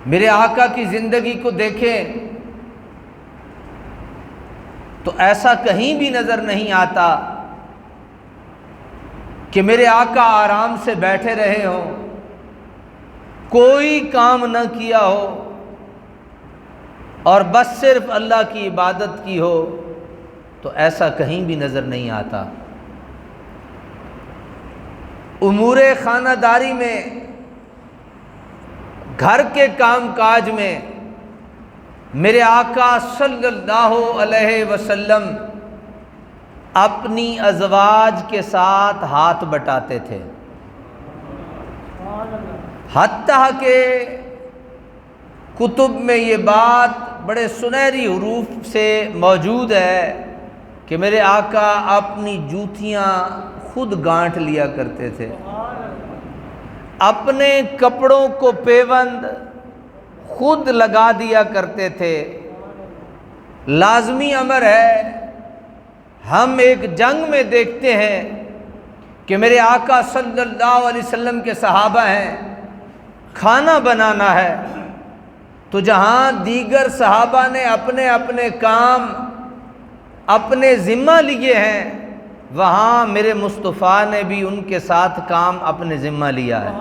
میرے آقا کی زندگی کو دیکھیں تو ایسا کہیں بھی نظر نہیں آتا کہ میرے آقا آرام سے بیٹھے رہے ہوں، کوئی کام نہ کیا ہو اور بس صرف اللہ کی عبادت کی ہو، تو ایسا کہیں بھی نظر نہیں آتا۔ امور خانہ داری میں، گھر کے کام کاج میں میرے آقا صلی اللہ علیہ وسلم اپنی ازواج کے ساتھ ہاتھ بٹاتے تھے، حتیٰ کہ کتب میں یہ بات بڑے سنہری حروف سے موجود ہے کہ میرے آقا اپنی جوتیاں خود گانٹھ لیا کرتے تھے، اپنے کپڑوں کو پیوند خود لگا دیا کرتے تھے۔ لازمی امر ہے، ہم ایک جنگ میں دیکھتے ہیں کہ میرے آقا صلی اللہ علیہ وسلم کے صحابہ ہیں، کھانا بنانا ہے تو جہاں دیگر صحابہ نے اپنے اپنے کام اپنے ذمہ لیے ہیں، وہاں میرے مصطفیٰ نے بھی ان کے ساتھ کام اپنے ذمہ لیا ہے۔